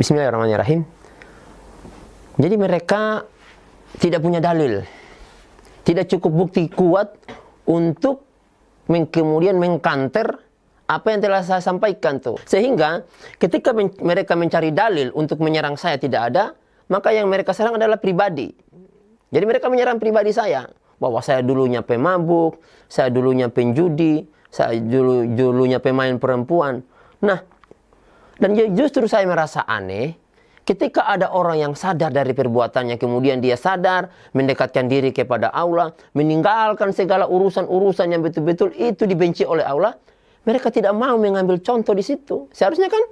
Bismillahirrahmanirrahim. Jadi mereka tidak punya dalil, tidak cukup bukti kuat untuk kemudian mengkanter apa yang telah saya sampaikan tuh. Sehingga ketika mereka mencari dalil untuk menyerang saya tidak ada, maka yang mereka serang adalah pribadi. Jadi mereka menyerang pribadi saya, bahwa saya dulunya pemabuk, saya dulunya penjudi, saya dulunya pemain perempuan. Nah, dan justru saya merasa aneh ketika ada orang yang sadar dari perbuatannya, kemudian dia sadar mendekatkan diri kepada Allah, meninggalkan segala urusan-urusan yang betul-betul itu dibenci oleh Allah, mereka tidak mau mengambil contoh di situ. Seharusnya kan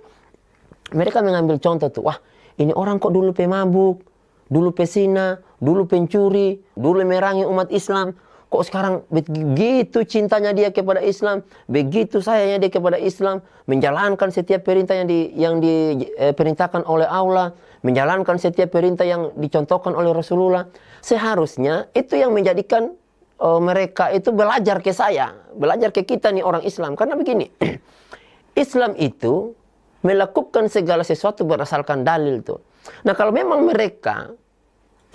mereka mengambil contoh tuh, wah ini orang kok dulu pemabuk, dulu pesina, dulu pencuri, dulu merangi umat Islam. Kok sekarang begitu cintanya dia kepada Islam, begitu sayangnya dia kepada Islam, menjalankan setiap perintah yang diperintahkan oleh Allah, menjalankan setiap perintah yang dicontohkan oleh Rasulullah. Seharusnya itu yang menjadikan mereka itu belajar ke saya, belajar ke kita nih orang Islam. Karena begini, Islam itu melakukan segala sesuatu berdasarkan dalil tuh. Nah kalau memang mereka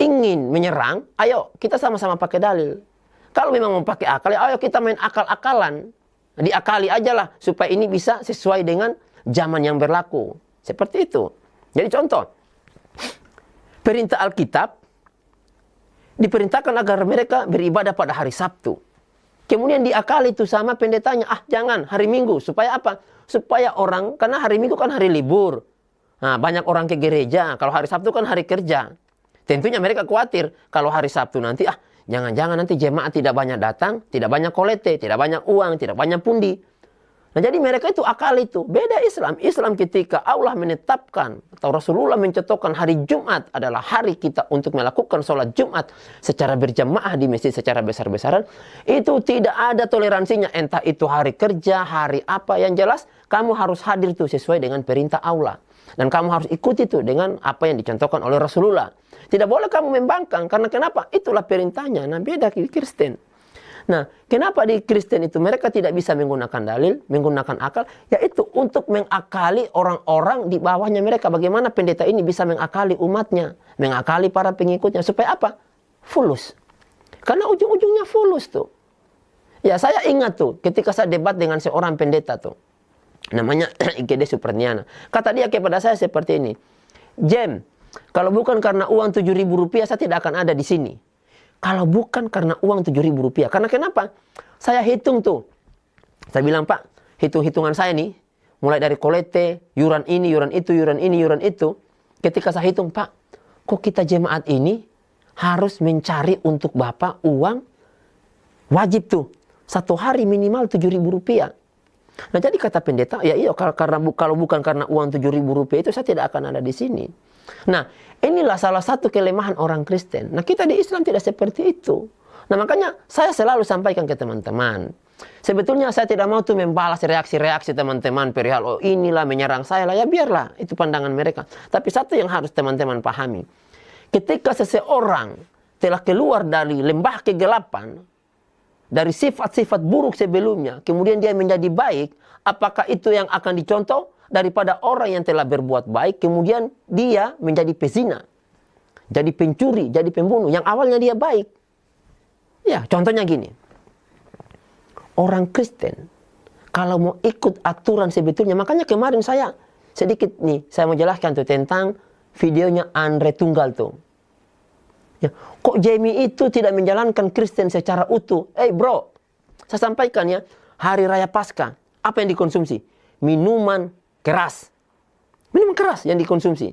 ingin menyerang, ayo kita sama-sama pakai dalil. Kalau memang mau pakai akal, ya ayo kita main akal-akalan. Diakali aja lah supaya ini bisa sesuai dengan zaman yang berlaku. Seperti itu. Jadi contoh, perintah Alkitab diperintahkan agar mereka beribadah pada hari Sabtu. Kemudian diakali itu sama pendetanya, jangan hari Minggu. Supaya apa? Supaya orang, karena hari Minggu kan hari libur. Nah, banyak orang ke gereja. Kalau hari Sabtu kan hari kerja. Tentunya mereka khawatir kalau hari Sabtu nanti, jangan-jangan nanti jemaat tidak banyak datang, tidak banyak kolete, tidak banyak uang, tidak banyak pundi. Nah jadi mereka itu akal itu. Beda Islam. Islam ketika Allah menetapkan atau Rasulullah mencontohkan hari Jumat adalah hari kita untuk melakukan sholat Jumat secara berjamaah di masjid secara besar-besaran. Itu tidak ada toleransinya. Entah itu hari kerja, hari apa. Yang jelas kamu harus hadir tuh sesuai dengan perintah Allah. Dan kamu harus ikuti itu dengan apa yang dicontohkan oleh Rasulullah. Tidak boleh kamu membangkang. Karena kenapa? Itulah perintahnya. Nah beda di Kristen. Nah kenapa di Kristen itu mereka tidak bisa menggunakan dalil, menggunakan akal? Yaitu untuk mengakali orang-orang di bawahnya mereka. Bagaimana pendeta ini bisa mengakali umatnya. Mengakali para pengikutnya. Supaya apa? Fulus. Karena ujung-ujungnya fulus tuh. Ya saya ingat tuh ketika saya debat dengan seorang pendeta tuh. Namanya IGD Superniana. Kata dia kepada saya seperti ini. Jem, kalau bukan karena uang Rp7.000 saya tidak akan ada di sini. Kalau bukan karena uang Rp7.000. Karena kenapa? Saya hitung tuh. Saya bilang, Pak, hitung-hitungan saya nih. Mulai dari kolete, yuran ini, yuran itu, yuran ini, yuran itu. Ketika saya hitung, Pak, kok kita jemaat ini harus mencari untuk Bapak uang wajib tuh. Satu hari minimal Rp7.000. Nah jadi kata pendeta, ya iya kalau bukan karena uang Rp7.000 itu saya tidak akan ada di sini. Nah inilah salah satu kelemahan orang Kristen. Nah kita di Islam tidak seperti itu. Nah makanya saya selalu sampaikan ke teman-teman. Sebetulnya saya tidak mau tuh membalas reaksi-reaksi teman-teman perihal inilah menyerang saya lah. Ya biarlah itu pandangan mereka. Tapi satu yang harus teman-teman pahami. Ketika seseorang telah keluar dari lembah kegelapan, dari sifat-sifat buruk sebelumnya, kemudian dia menjadi baik, apakah itu yang akan dicontoh daripada orang yang telah berbuat baik, kemudian dia menjadi pezina, jadi pencuri, jadi pembunuh, yang awalnya dia baik. Ya, contohnya gini. Orang Kristen, kalau mau ikut aturan sebetulnya, makanya kemarin saya mau jelaskan tuh tentang videonya Andre Tunggal tuh. Ya, kok Jamie itu tidak menjalankan Kristen secara utuh? Bro, saya sampaikan ya, hari raya Paskah, apa yang dikonsumsi? Minuman keras. Minuman keras yang dikonsumsi.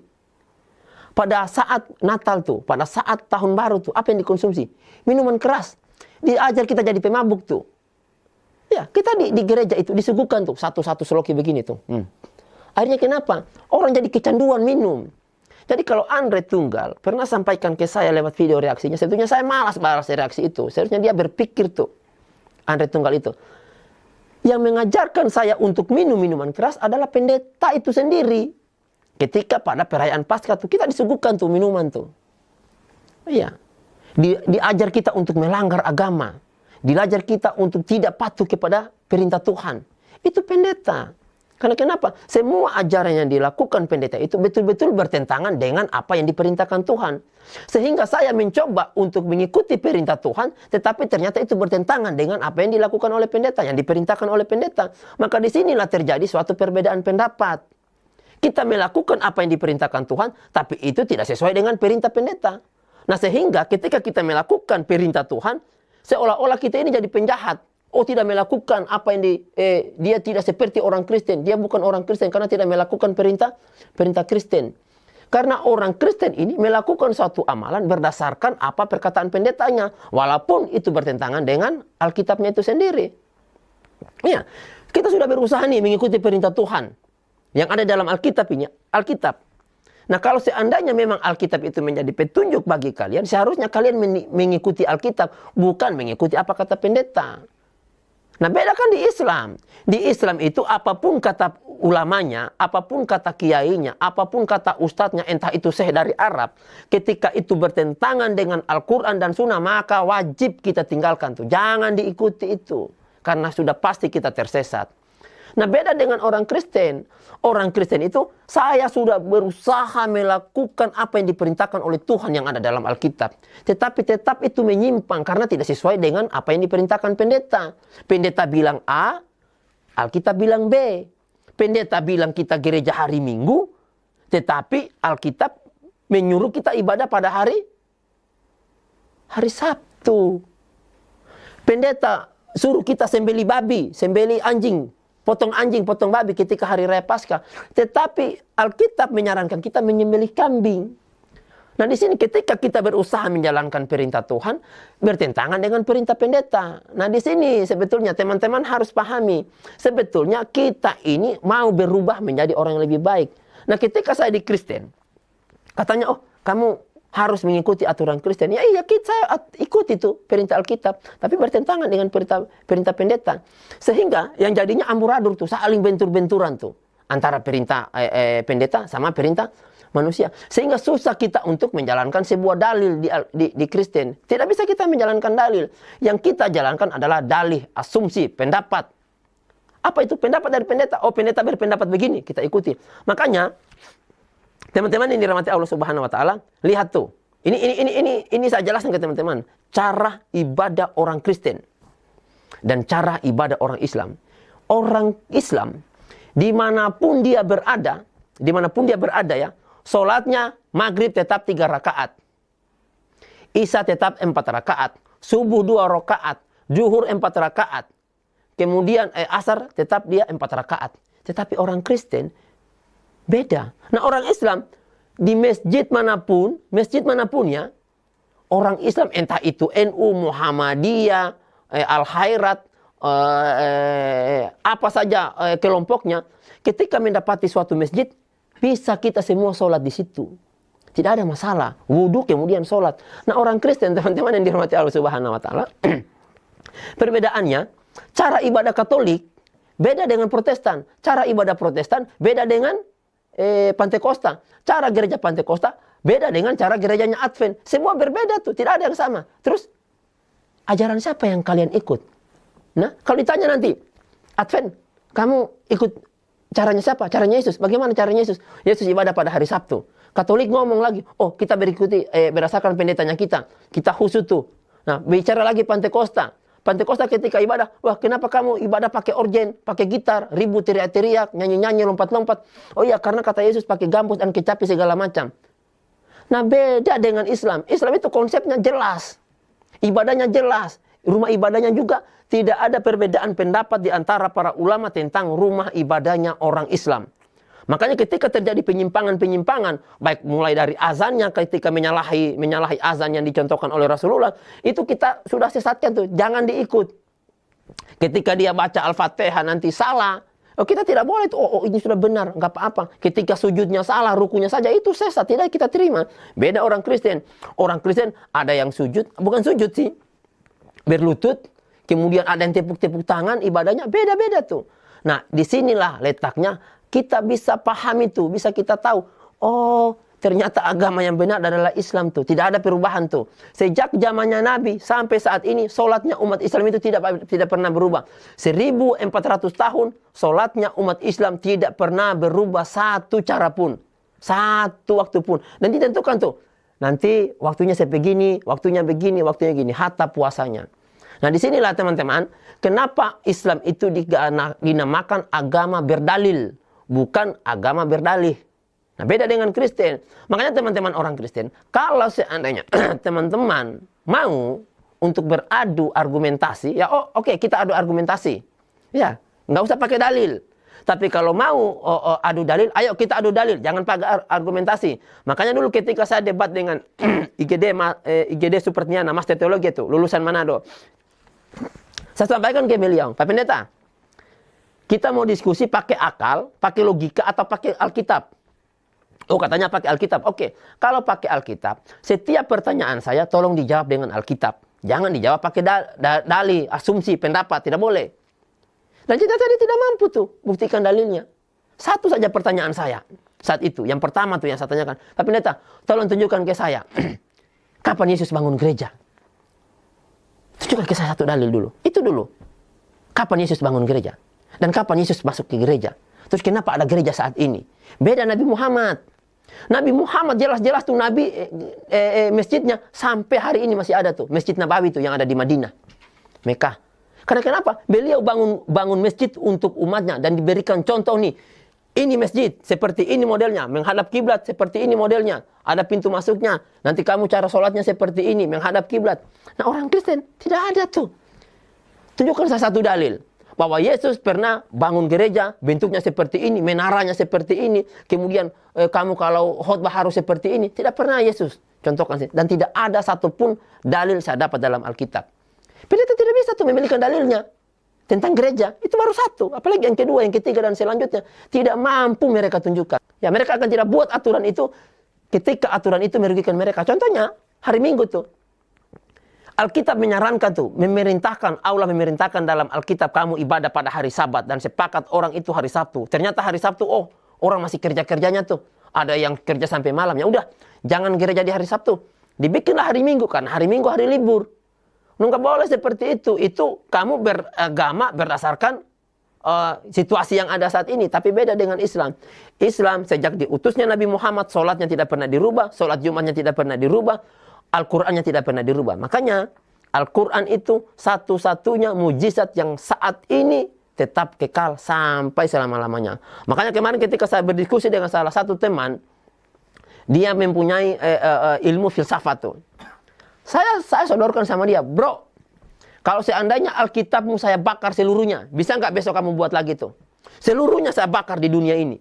Pada saat Natal tuh, pada saat Tahun Baru tuh, apa yang dikonsumsi? Minuman keras. Diajar kita jadi pemabuk tuh. Ya, kita di gereja itu disuguhkan tuh, satu-satu sloki begini tuh. Akhirnya kenapa? Orang jadi kecanduan minum. Jadi kalau Andre Tunggal pernah sampaikan ke saya lewat video reaksinya, sebetulnya saya malas balas reaksi itu. Seharusnya dia berpikir tuh, Andre Tunggal itu. Yang mengajarkan saya untuk minum minuman keras adalah pendeta itu sendiri. Ketika pada perayaan Paskah tuh, kita disuguhkan tuh minuman tuh. Iya. Diajar kita untuk melanggar agama. Diajar kita untuk tidak patuh kepada perintah Tuhan. Itu pendeta. Karena kenapa? Semua ajaran yang dilakukan pendeta itu betul-betul bertentangan dengan apa yang diperintahkan Tuhan. Sehingga saya mencoba untuk mengikuti perintah Tuhan, tetapi ternyata itu bertentangan dengan apa yang dilakukan oleh pendeta, yang diperintahkan oleh pendeta. Maka disinilah terjadi suatu perbedaan pendapat. Kita melakukan apa yang diperintahkan Tuhan, tapi itu tidak sesuai dengan perintah pendeta. Nah, sehingga ketika kita melakukan perintah Tuhan, seolah-olah kita ini jadi penjahat. Oh, tidak melakukan apa yang dia tidak seperti orang Kristen. Dia bukan orang Kristen karena tidak melakukan perintah Kristen. Karena orang Kristen ini melakukan suatu amalan berdasarkan apa perkataan pendetanya, walaupun itu bertentangan dengan Alkitabnya itu sendiri. Ya, kita sudah berusaha nih mengikuti perintah Tuhan yang ada dalam Alkitab ini, Alkitab. Nah, kalau seandainya memang Alkitab itu menjadi petunjuk bagi kalian, seharusnya kalian mengikuti Alkitab, bukan mengikuti apa kata pendeta. Nah, beda kan di Islam. Di Islam itu apapun kata ulamanya, apapun kata kiainya, apapun kata ustadznya, entah itu Syekh dari Arab, ketika itu bertentangan dengan Al-Quran dan Sunnah, maka wajib kita tinggalkan tuh. Jangan diikuti itu. Karena sudah pasti kita tersesat. Nah, beda dengan orang Kristen. Orang Kristen itu, saya sudah berusaha melakukan apa yang diperintahkan oleh Tuhan yang ada dalam Alkitab. Tetapi tetap itu menyimpang karena tidak sesuai dengan apa yang diperintahkan pendeta. Pendeta bilang A, Alkitab bilang B. Pendeta bilang kita gereja hari Minggu, tetapi Alkitab menyuruh kita ibadah pada hari Sabtu. Pendeta suruh kita sembelih babi, sembelih anjing, potong babi ketika hari raya Paskah. Tetapi Alkitab menyarankan kita menyembelih kambing. Nah, di sini ketika kita berusaha menjalankan perintah Tuhan, bertentangan dengan perintah pendeta. Nah, di sini sebetulnya teman-teman harus pahami. Sebetulnya kita ini mau berubah menjadi orang yang lebih baik. Nah, ketika saya di Kristen, katanya, oh, kamu harus mengikuti aturan Kristen. Ya iya, saya ikuti itu perintah Alkitab. Tapi bertentangan dengan perintah pendeta. Sehingga yang jadinya amburadul tuh, saling bentur-benturan tuh. Antara perintah pendeta sama perintah manusia. Sehingga susah kita untuk menjalankan sebuah dalil di Kristen. Tidak bisa kita menjalankan dalil. Yang kita jalankan adalah dalih, asumsi, pendapat. Apa itu pendapat dari pendeta? Oh, pendeta berpendapat begini, kita ikuti. Makanya teman-teman yang dirahmati Allah Subhanahu wa taala, lihat tuh. Ini saya jelaskan ke teman-teman. Cara ibadah orang Kristen dan cara ibadah orang Islam. Orang Islam dimanapun dia berada ya, sholatnya maghrib tetap 3 rakaat. Isya tetap 4 rakaat. Subuh 2 rakaat. Zuhur 4 rakaat. Kemudian asar tetap dia 4 rakaat. Tetapi orang Kristen beda. Nah, orang Islam di masjid manapun ya, orang Islam entah itu NU, Muhammadiyah, Al-Khairat, apa saja kelompoknya, ketika mendapati suatu masjid, bisa kita semua sholat di situ. Tidak ada masalah. Wudhu kemudian sholat. Nah, orang Kristen, teman-teman yang dirahmati Allah Subhanahu wa taala, perbedaannya, cara ibadah Katolik beda dengan Protestan. Cara ibadah Protestan beda dengan Pantekosta. Cara gereja Pantekosta beda dengan cara gerejanya Advent. Semua berbeda tuh, tidak ada yang sama. Terus, ajaran siapa yang kalian ikut? Nah, kalau ditanya nanti, Advent, kamu ikut caranya siapa? Caranya Yesus. Bagaimana caranya Yesus? Yesus ibadah pada hari Sabtu. Katolik ngomong lagi, oh, kita berdasarkan pendetanya kita. Kita khusus tuh. Nah, bicara lagi Pantekosta. Pantekosta ketika ibadah, wah, kenapa kamu ibadah pakai orgen, pakai gitar, ribut, teriak-teriak, nyanyi-nyanyi, lompat-lompat? Oh iya, karena kata Yesus pakai gambus dan kecapi segala macam. Nah, beda dengan Islam. Islam itu konsepnya jelas. Ibadahnya jelas. Rumah ibadahnya juga tidak ada perbedaan pendapat di antara para ulama tentang rumah ibadahnya orang Islam. Makanya ketika terjadi penyimpangan-penyimpangan, baik mulai dari azannya ketika menyalahi azan yang dicontohkan oleh Rasulullah, itu kita sudah sesatkan tuh, jangan diikut. Ketika dia baca Al-Fatihah nanti salah, oh, kita tidak boleh tuh, oh ini sudah benar, nggak apa-apa. Ketika sujudnya salah, rukunya saja itu sesat, tidak kita terima. Beda orang Kristen. Orang Kristen ada yang sujud, bukan sujud sih, berlutut, kemudian ada yang tepuk-tepuk tangan, ibadahnya beda-beda tuh. Nah, disinilah letaknya. Kita bisa paham itu, bisa kita tahu. Oh, ternyata agama yang benar adalah Islam tuh. Tidak ada perubahan tuh. Sejak zamannya Nabi sampai saat ini, solatnya umat Islam itu tidak pernah berubah. 1400 tahun, solatnya umat Islam tidak pernah berubah satu cara pun. Satu waktu pun. Dan ditentukan tuh. Nanti waktunya begini, waktunya begini, waktunya gini. Hatta puasanya. Nah disinilah teman-teman, kenapa Islam itu dinamakan agama berdalil. Bukan agama berdalih. Nah beda dengan Kristen. Makanya teman-teman orang Kristen, kalau seandainya teman-teman mau untuk beradu argumentasi, ya oke, kita adu argumentasi. Ya, nggak usah pakai dalil. Tapi kalau mau adu dalil, ayo kita adu dalil. Jangan pakai argumentasi. Makanya dulu ketika saya debat dengan IGD Supertiana, Master Teologi itu, lulusan Manado. Saya sampaikan ke beliau, Pak Pendeta, kita mau diskusi pakai akal, pakai logika, atau pakai Alkitab. Oh katanya pakai Alkitab. Oke, kalau pakai Alkitab, setiap pertanyaan saya tolong dijawab dengan Alkitab. Jangan dijawab pakai dalil, asumsi, pendapat. Tidak boleh. Dan kita tadi tidak mampu tuh buktikan dalilnya. Satu saja pertanyaan saya saat itu. Yang pertama tuh yang saya tanyakan. Tapi Pendeta, tolong tunjukkan ke saya. Kapan Yesus bangun gereja? Tunjukkan ke saya satu dalil dulu. Itu dulu. Kapan Yesus bangun gereja? Dan kapan Yesus masuk ke gereja? Terus kenapa ada gereja saat ini? Beda Nabi Muhammad. Nabi Muhammad jelas-jelas tuh Nabi masjidnya sampai hari ini masih ada tuh. Masjid Nabawi tuh yang ada di Madinah, Mekah. Karena kenapa? Beliau bangun masjid untuk umatnya dan diberikan contoh nih. Ini masjid, seperti ini modelnya. Menghadap kiblat, seperti ini modelnya. Ada pintu masuknya. Nanti kamu cara sholatnya seperti ini, menghadap kiblat. Nah orang Kristen tidak ada tuh. Tunjukkan saya satu dalil. Bahwa Yesus pernah bangun gereja, bentuknya seperti ini, menaranya seperti ini. Kemudian kamu kalau khotbah harus seperti ini. Tidak pernah Yesus contohkan. Dan tidak ada satupun dalil saya dapat dalam Alkitab. Pendeta tidak bisa tuh memiliki dalilnya tentang gereja. Itu baru satu. Apalagi yang kedua, yang ketiga, dan selanjutnya. Tidak mampu mereka tunjukkan. Ya mereka akan tidak buat aturan itu ketika aturan itu merugikan mereka. Contohnya, hari Minggu tuh. Alkitab menyarankan tuh, Allah memerintahkan dalam Alkitab kamu ibadah pada hari Sabat dan sepakat orang itu hari Sabtu. Ternyata hari Sabtu, orang masih kerja-kerjanya tuh. Ada yang kerja sampai malam. Ya udah, jangan gereja di hari Sabtu. Dibikinlah hari Minggu kan, hari Minggu hari libur. Nggak boleh seperti itu. Itu kamu beragama berdasarkan situasi yang ada saat ini. Tapi beda dengan Islam. Islam sejak diutusnya Nabi Muhammad, sholatnya tidak pernah dirubah, sholat Jumatnya tidak pernah dirubah. Al-Qurannya tidak pernah dirubah. Makanya Al-Quran itu satu-satunya mujizat yang saat ini tetap kekal sampai selama-lamanya. Makanya kemarin ketika saya berdiskusi dengan salah satu teman, dia mempunyai ilmu filsafat tuh. Saya sodorkan sama dia, bro, kalau seandainya Alkitabmu saya bakar seluruhnya, bisa nggak besok kamu buat lagi tuh? Seluruhnya saya bakar di dunia ini.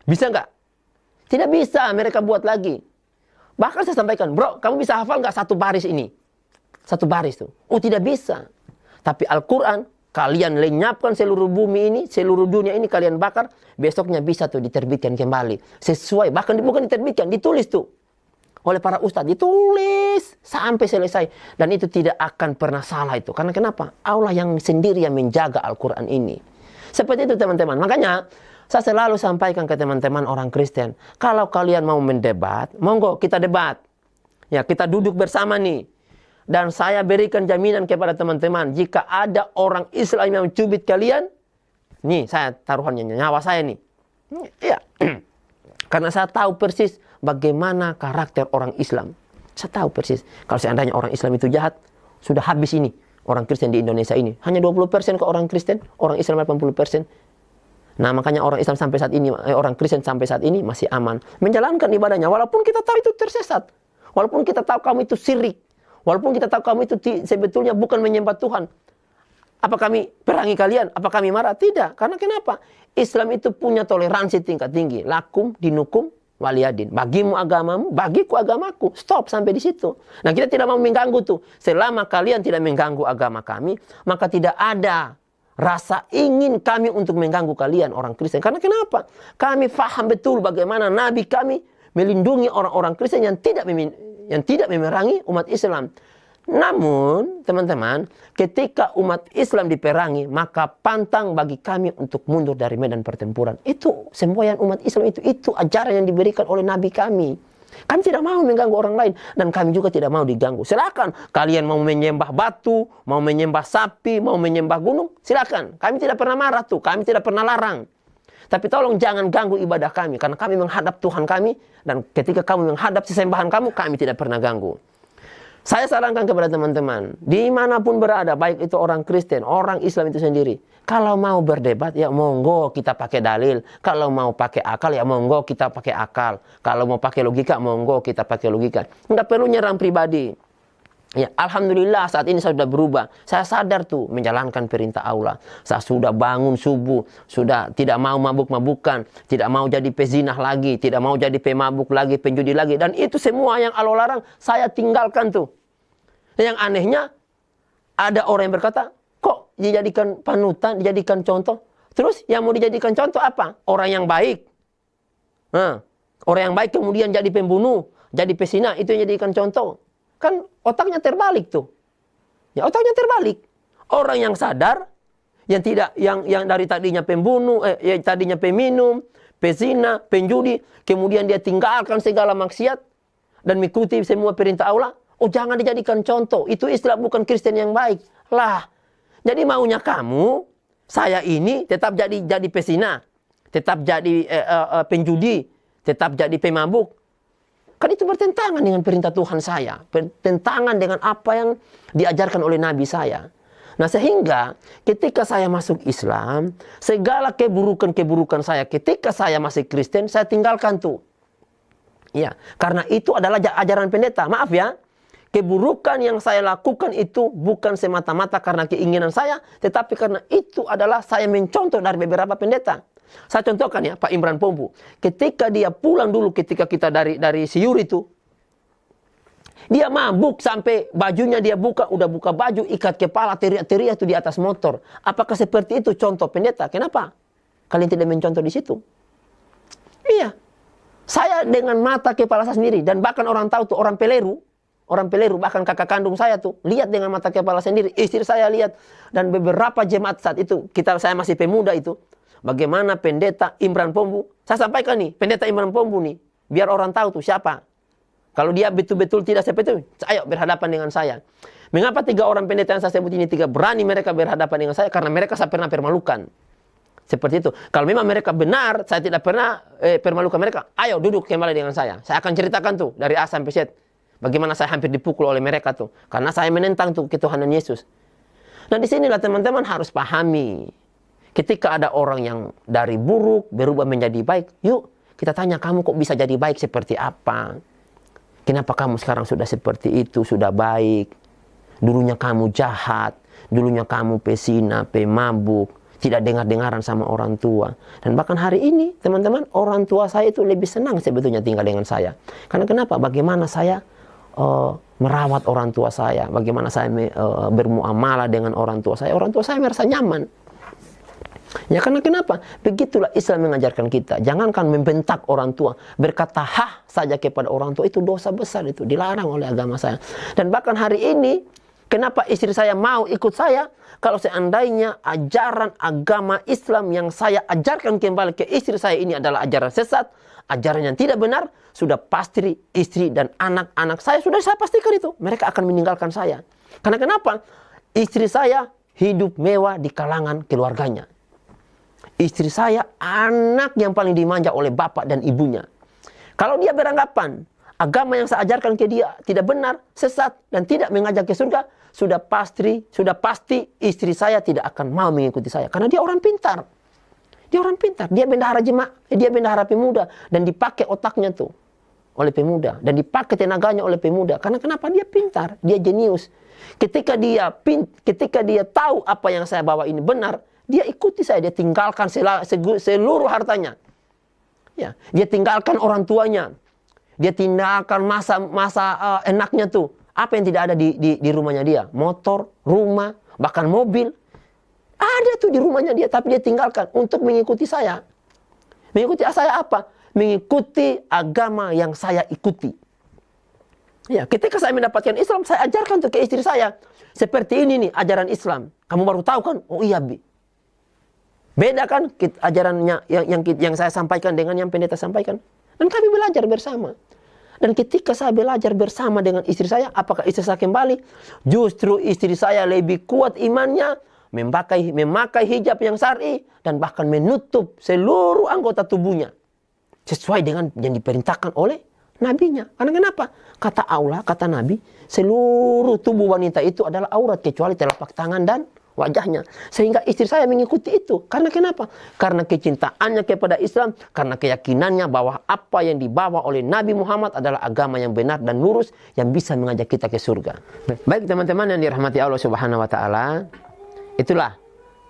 Bisa nggak? Tidak bisa mereka buat lagi. Bahkan saya sampaikan, bro, kamu bisa hafal nggak satu baris ini? Satu baris tuh. Oh, tidak bisa. Tapi Al-Quran, kalian lenyapkan seluruh bumi ini, seluruh dunia ini kalian bakar, besoknya bisa tuh diterbitkan kembali. Sesuai, bahkan bukan diterbitkan, ditulis tuh. Oleh para ustadz, ditulis sampai selesai. Dan itu tidak akan pernah salah itu. Karena kenapa? Allah yang sendiri yang menjaga Al-Quran ini. Seperti itu teman-teman. Makanya, saya selalu sampaikan ke teman-teman orang Kristen, kalau kalian mau mendebat, monggo kita debat. Ya, kita duduk bersama nih. Dan saya berikan jaminan kepada teman-teman, jika ada orang Islam yang mencubit kalian, nih saya taruhannya nyawa saya nih. Iya. Karena saya tahu persis bagaimana karakter orang Islam. Saya tahu persis. Kalau seandainya orang Islam itu jahat, sudah habis ini orang Kristen di Indonesia ini. Hanya 20% ke orang Kristen, orang Islam 80%. Nah makanya orang Islam sampai saat ini, orang Kristen sampai saat ini masih aman menjalankan ibadahnya, walaupun kita tahu itu tersesat, walaupun kita tahu kamu itu syirik, walaupun kita tahu kamu itu sebetulnya bukan menyembah Tuhan. Apa kami perangi kalian? Apa kami marah? Tidak. Karena kenapa? Islam itu punya toleransi tingkat tinggi. Lakum dinukum waliyadin. Bagimu agamamu, bagiku agamaku. Stop sampai di situ. Nah kita tidak mau mengganggu tuh. Selama kalian tidak mengganggu agama kami, maka tidak ada rasa ingin kami untuk mengganggu kalian orang Kristen. Karena kenapa? Kami faham betul bagaimana Nabi kami melindungi orang-orang Kristen yang tidak memerangi umat Islam. Namun, teman-teman, ketika umat Islam diperangi, maka pantang bagi kami untuk mundur dari medan pertempuran. Itu semboyan umat Islam itu ajaran yang diberikan oleh Nabi kami. Kami tidak mau mengganggu orang lain dan kami juga tidak mau diganggu. Silakan kalian mau menyembah batu, mau menyembah sapi, mau menyembah gunung, silakan. Kami tidak pernah marah tuh, kami tidak pernah larang. Tapi tolong jangan ganggu ibadah kami karena kami menghadap Tuhan kami dan ketika kamu menghadap sesembahan kamu, kami tidak pernah ganggu. Saya sarankan kepada teman-teman, dimanapun berada, baik itu orang Kristen, orang Islam itu sendiri. Kalau mau berdebat, ya monggo kita pakai dalil. Kalau mau pakai akal, ya monggo kita pakai akal. Kalau mau pakai logika, monggo kita pakai logika. Nggak perlu nyerang pribadi. Ya, alhamdulillah saat ini saya sudah berubah. Saya sadar tuh menjalankan perintah Allah. Saya sudah bangun subuh, sudah tidak mau mabuk-mabukan, tidak mau jadi pezinah lagi, tidak mau jadi pemabuk lagi, penjudi lagi. Dan itu semua yang Allah larang, saya tinggalkan tuh. Dan yang anehnya, ada orang yang berkata, kok dijadikan panutan, dijadikan contoh? Terus yang mau dijadikan contoh apa? Orang yang baik. Nah, orang yang baik kemudian jadi pembunuh, jadi pezinah, itu yang dijadikan contoh. Kan otaknya terbalik tuh. Ya, otaknya terbalik. Orang yang sadar, yang tidak, yang dari tadinya pembunuh, yang tadinya peminum, pezina, penjudi, kemudian dia tinggalkan segala maksiat dan mengikuti semua perintah Allah. Oh, jangan dijadikan contoh. Itu istilah bukan Kristen yang baik. Lah, jadi maunya kamu, saya ini tetap jadi pezina, tetap jadi penjudi, tetap jadi pemabuk. Kan itu bertentangan dengan perintah Tuhan saya. Bertentangan dengan apa yang diajarkan oleh Nabi saya. Nah, sehingga ketika saya masuk Islam, segala keburukan-keburukan saya ketika saya masih Kristen, saya tinggalkan tuh. Ya, karena itu adalah ajaran pendeta. Maaf ya, keburukan yang saya lakukan itu bukan semata-mata karena keinginan saya, tetapi karena itu adalah saya mencontoh dari beberapa pendeta. Saya contohkan ya, Pak Imran Pompu. Ketika dia pulang dulu, ketika kita dari Siur itu, dia mabuk sampai bajunya dia buka, udah buka baju, ikat kepala, teriak-teriak itu di atas motor. Apakah seperti itu contoh pendeta? Kenapa kalian tidak mencontoh di situ? Iya, saya dengan mata kepala saya sendiri, dan bahkan orang tahu tuh, orang Peleru, bahkan kakak kandung saya tuh, lihat dengan mata kepala sendiri, istri saya lihat, dan beberapa jemaat saat itu, saya masih pemuda itu, bagaimana pendeta Imran Pompu, saya sampaikan nih, pendeta Imran Pompu nih, biar orang tahu tuh siapa. Kalau dia betul-betul tidak seperti itu, ayo berhadapan dengan saya. Mengapa 3 orang pendeta yang saya sebut ini 3 berani mereka berhadapan dengan saya? Karena mereka saya pernah permalukan. Seperti itu. Kalau memang mereka benar, saya tidak pernah permalukan mereka, ayo duduk kembali dengan saya. Saya akan ceritakan tuh, dari A sampai Z. Bagaimana saya hampir dipukul oleh mereka tuh. Karena saya menentang tuh ketuhanan Yesus. Nah, disinilah teman-teman harus pahami. Ketika ada orang yang dari buruk berubah menjadi baik, yuk kita tanya, kamu kok bisa jadi baik seperti apa? Kenapa kamu sekarang sudah seperti itu, sudah baik? Dulunya kamu jahat, dulunya kamu pesina, pemabuk, tidak dengar-dengaran sama orang tua. Dan bahkan hari ini, teman-teman, orang tua saya itu lebih senang sebetulnya tinggal dengan saya. Karena kenapa? Bagaimana saya merawat orang tua saya, bagaimana saya bermuamalah dengan orang tua saya merasa nyaman. Ya, karena kenapa? Begitulah Islam mengajarkan kita. Jangankan membentak orang tua, berkata hah saja kepada orang tua, itu dosa besar, itu dilarang oleh agama saya. Dan bahkan hari ini, kenapa istri saya mau ikut saya? Kalau seandainya ajaran agama Islam yang saya ajarkan kembali ke istri saya ini adalah ajaran sesat, ajaran yang tidak benar, sudah pasti istri dan anak-anak saya, sudah saya pastikan itu, mereka akan meninggalkan saya. Karena kenapa? Istri saya hidup mewah di kalangan keluarganya. Istri saya anak yang paling dimanja oleh bapak dan ibunya. Kalau dia beranggapan agama yang saya ajarkan ke dia tidak benar, sesat, dan tidak mengajak ke surga, sudah pasti istri saya tidak akan mau mengikuti saya. Karena dia orang pintar. Dia orang pintar. Dia bendahara jemaat, dia bendahara pemuda, dan dipakai otaknya tuh oleh pemuda, dan dipakai tenaganya oleh pemuda. Karena kenapa? Dia pintar, dia jenius. Ketika dia tahu apa yang saya bawa ini benar, dia ikuti saya, dia tinggalkan seluruh hartanya. Ya, dia tinggalkan orang tuanya. Dia tinggalkan masa enaknya tuh. Apa yang tidak ada di rumahnya dia? Motor, rumah, bahkan mobil. Ada tuh di rumahnya dia, tapi dia tinggalkan untuk mengikuti saya. Mengikuti saya apa? Mengikuti agama yang saya ikuti. Ya, ketika saya mendapatkan Islam, saya ajarkan tuh ke istri saya. Seperti ini nih ajaran Islam. Kamu baru tahu kan? Oh iya, Bi. Beda kan ajarannya yang saya sampaikan dengan yang pendeta sampaikan. Dan kami belajar bersama. Dan ketika saya belajar bersama dengan istri saya, apakah istri saya kembali? Justru istri saya lebih kuat imannya, memakai hijab yang syar'i, dan bahkan menutup seluruh anggota tubuhnya. Sesuai dengan yang diperintahkan oleh nabinya. Karena kenapa? Kata Allah, kata Nabi, seluruh tubuh wanita itu adalah aurat kecuali telapak tangan dan wajahnya. Sehingga istri saya mengikuti itu. Karena kenapa? Karena kecintaannya kepada Islam, karena keyakinannya bahwa apa yang dibawa oleh Nabi Muhammad adalah agama yang benar dan lurus yang bisa mengajak kita ke surga. Baik teman-teman yang dirahmati Allah Subhanahu wa taala, itulah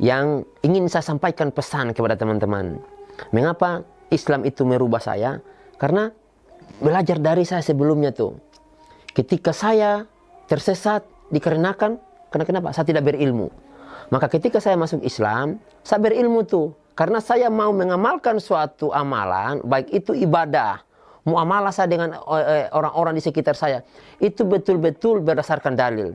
yang ingin saya sampaikan pesan kepada teman-teman. Mengapa Islam itu merubah saya? Karena belajar dari saya sebelumnya tuh. Ketika saya tersesat dikarenakan kenapa? Saya tidak berilmu. Maka ketika saya masuk Islam, saya berilmu tuh. Karena saya mau mengamalkan suatu amalan, baik itu ibadah, muamalah saya dengan orang-orang di sekitar saya, itu betul-betul berdasarkan dalil.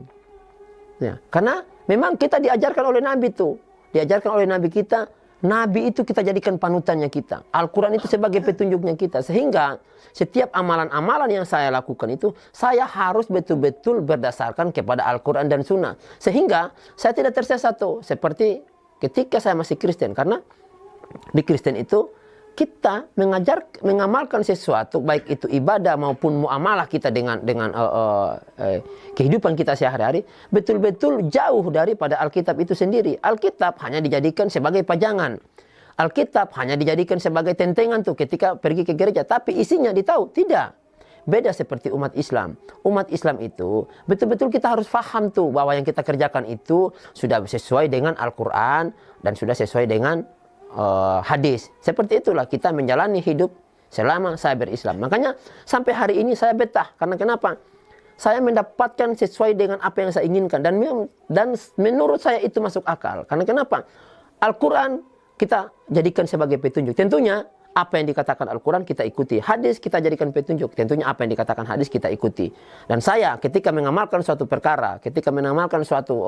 Ya, karena memang kita diajarkan oleh Nabi tuh. Diajarkan oleh Nabi kita, Nabi itu kita jadikan panutannya kita. Al-Quran itu sebagai petunjuknya kita. Sehingga setiap amalan-amalan yang saya lakukan itu, saya harus betul-betul berdasarkan kepada Al-Quran dan Sunnah. Sehingga saya tidak tersesat tuh. Seperti ketika saya masih Kristen. Karena di Kristen itu kita mengamalkan sesuatu, baik itu ibadah maupun muamalah kita dengan kehidupan kita sehari-hari, betul-betul jauh daripada Alkitab itu sendiri. Alkitab hanya dijadikan sebagai pajangan. Alkitab hanya dijadikan sebagai tentengan tuh ketika pergi ke gereja. Tapi isinya ditahu? Tidak. Beda seperti umat Islam. Umat Islam itu betul-betul kita harus paham tuh bahwa yang kita kerjakan itu sudah sesuai dengan Al-Quran dan sudah sesuai dengan hadis. Seperti itulah kita menjalani hidup selama saya berislam. Makanya sampai hari ini saya betah. Karena kenapa? Saya mendapatkan sesuai dengan apa yang saya inginkan. Dan menurut saya itu masuk akal. Karena kenapa? Al-Quran kita jadikan sebagai petunjuk. Tentunya apa yang dikatakan Al-Quran kita ikuti. Hadis kita jadikan petunjuk. Tentunya apa yang dikatakan hadis kita ikuti. Dan saya ketika mengamalkan suatu perkara, ketika mengamalkan suatu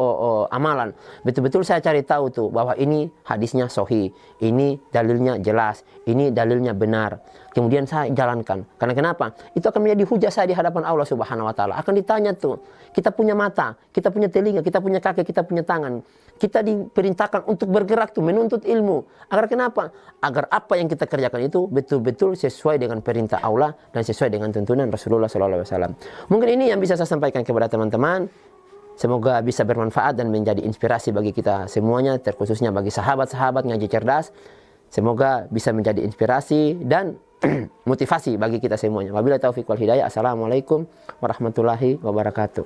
amalan, betul-betul saya cari tahu tuh bahwa ini hadisnya sahih, ini dalilnya jelas, ini dalilnya benar. Kemudian saya jalankan. Karena kenapa? Itu akan menjadi hujah saya di hadapan Allah Subhanahu wa taala. Akan ditanya tuh, kita punya mata, kita punya telinga, kita punya kaki, kita punya tangan. Kita diperintahkan untuk bergerak tuh, menuntut ilmu. Agar kenapa? Agar apa yang kita kerjakan itu betul-betul sesuai dengan perintah Allah dan sesuai dengan tuntunan Rasulullah SAW. Mungkin ini yang bisa saya sampaikan kepada teman-teman. Semoga bisa bermanfaat dan menjadi inspirasi bagi kita semuanya, terkhususnya bagi sahabat-sahabat ngaji cerdas. Semoga bisa menjadi inspirasi dan motivasi bagi kita semuanya. Wabillahi taufiq wal hidayah. Assalamualaikum warahmatullahi wabarakatuh.